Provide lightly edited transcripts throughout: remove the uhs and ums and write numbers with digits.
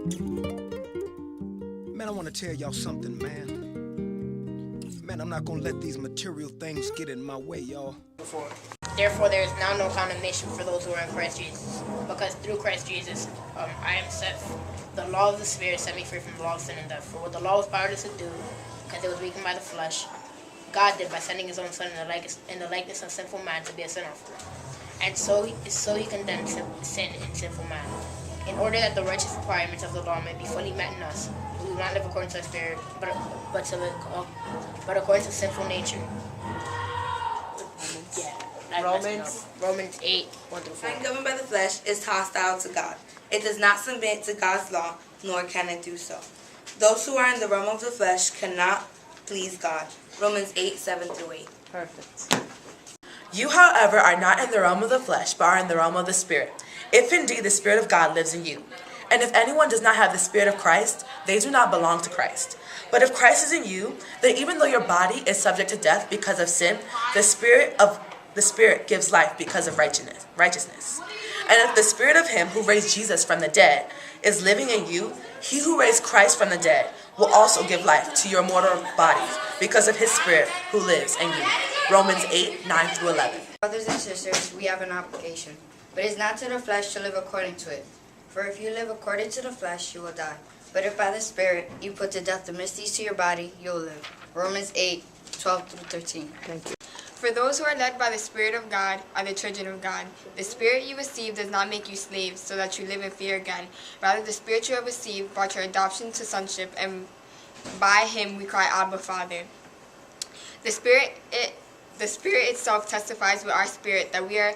Man, I want to tell y'all something, man. Man, I'm not going to let these material things get in my way, y'all. Therefore, there is now no condemnation for those who are in Christ Jesus. Because through Christ Jesus, I am set. The law of the Spirit set me free from the law of sin and death. For what the law was powerless to do, because it was weakened by the flesh, God did by sending His own Son in the likeness of sinful man to be a sin offering. And so He condemned sin in sinful man, in order that the righteous requirements of the law may be fully met in us, who do not live according to the Spirit, but according to sinful nature. Romans 8, 1-4. Man governed by the flesh is hostile to God. It does not submit to God's law, nor can it do so. Those who are in the realm of the flesh cannot please God. Romans 8, 7-8. Perfect. You, however, are not in the realm of the flesh, but are in the realm of the Spirit, if indeed the Spirit of God lives in you. And if anyone does not have the Spirit of Christ, they do not belong to Christ. But if Christ is in you, then even though your body is subject to death because of sin, the Spirit gives life because of righteousness. And if the Spirit of Him who raised Jesus from the dead is living in you, He who raised Christ from the dead will also give life to your mortal bodies because of His Spirit who lives in you. Romans 8, 9-11. Brothers and sisters, we have an obligation, but it is not to the flesh to live according to it. For if you live according to the flesh, you will die. But if by the Spirit you put to death the misdeeds to your body, you will live. Romans 8, 12-13. Thank you. For those who are led by the Spirit of God are the children of God. The Spirit you received does not make you slaves, so that you live in fear again. Rather, the Spirit you have received brought your adoption to sonship, and by Him we cry, Abba, Father. The Spirit itself testifies with our spirit that we are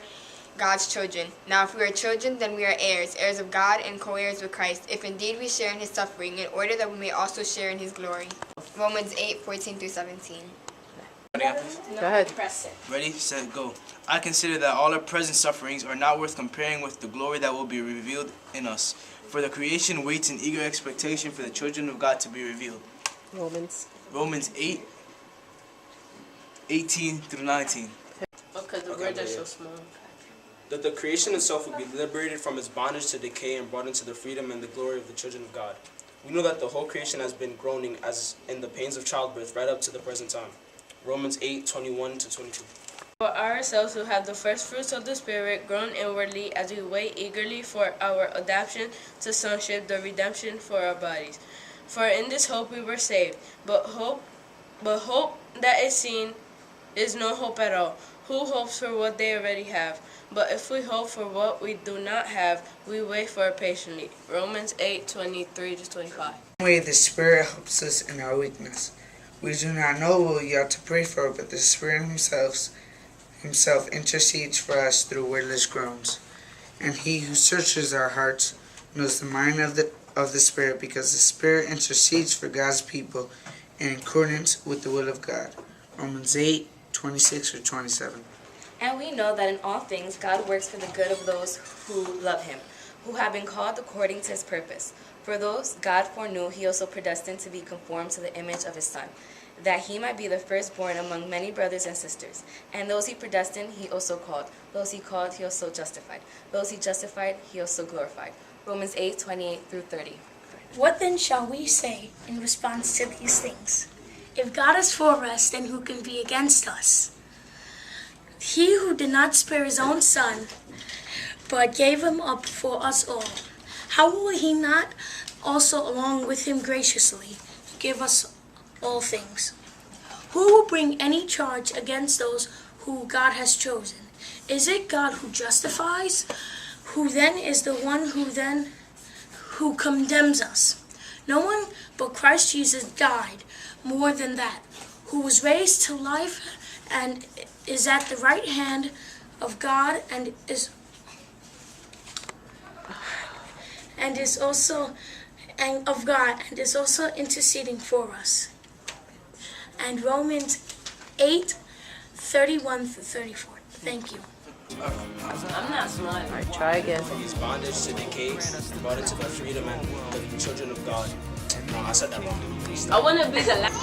God's children. Now, if we are children, then we are heirs, heirs of God and co-heirs with Christ, if indeed we share in His suffering, in order that we may also share in His glory. Romans 8, 14-17. Go ahead. Ready, set, go. I consider that all our present sufferings are not worth comparing with the glory that will be revealed in us. For the creation waits in eager expectation for the children of God to be revealed. Romans 8, 18-19. Because the words are so small. That the creation itself will be liberated from its bondage to decay and brought into the freedom and the glory of the children of God. We know that the whole creation has been groaning as in the pains of childbirth right up to the present time. Romans 8, 21-22. For ourselves who have the first fruits of the Spirit groan inwardly as we wait eagerly for our adoption to sonship, the redemption for our bodies. For in this hope we were saved. But hope that is seen is no hope at all. Who hopes for what they already have? But if we hope for what we do not have, we wait for it patiently. Romans 8, 23-25. Way the Spirit helps us in our weakness. We do not know what we ought to pray for, but the Spirit Himself intercedes for us through wordless groans. And He who searches our hearts knows the mind of the Spirit, because the Spirit intercedes for God's people in accordance with the will of God. Romans 8, 26-27. And we know that in all things God works for the good of those who love Him, who have been called according to His purpose. For those God foreknew, He also predestined to be conformed to the image of His Son, that He might be the firstborn among many brothers and sisters. And those He predestined, He also called. Those He called, He also justified. Those He justified, He also glorified. Romans 8, 28-30. What then shall we say in response to these things? If God is for us, then who can be against us? He who did not spare His own Son, but gave Him up for us all, how will He not also along with Him graciously give us all things? Who will bring any charge against those who God has chosen? Is it God who justifies? Who then is the one who condemns us? No one but Christ Jesus died. More than that, who was raised to life and is at the right hand of God and is also interceding for us. And Romans 8, 31-34. Thank you. I'm not smart. All right, try again. From his bondage to decay and brought into the freedom and the children of God. No, I said that wrong. I want to be the last.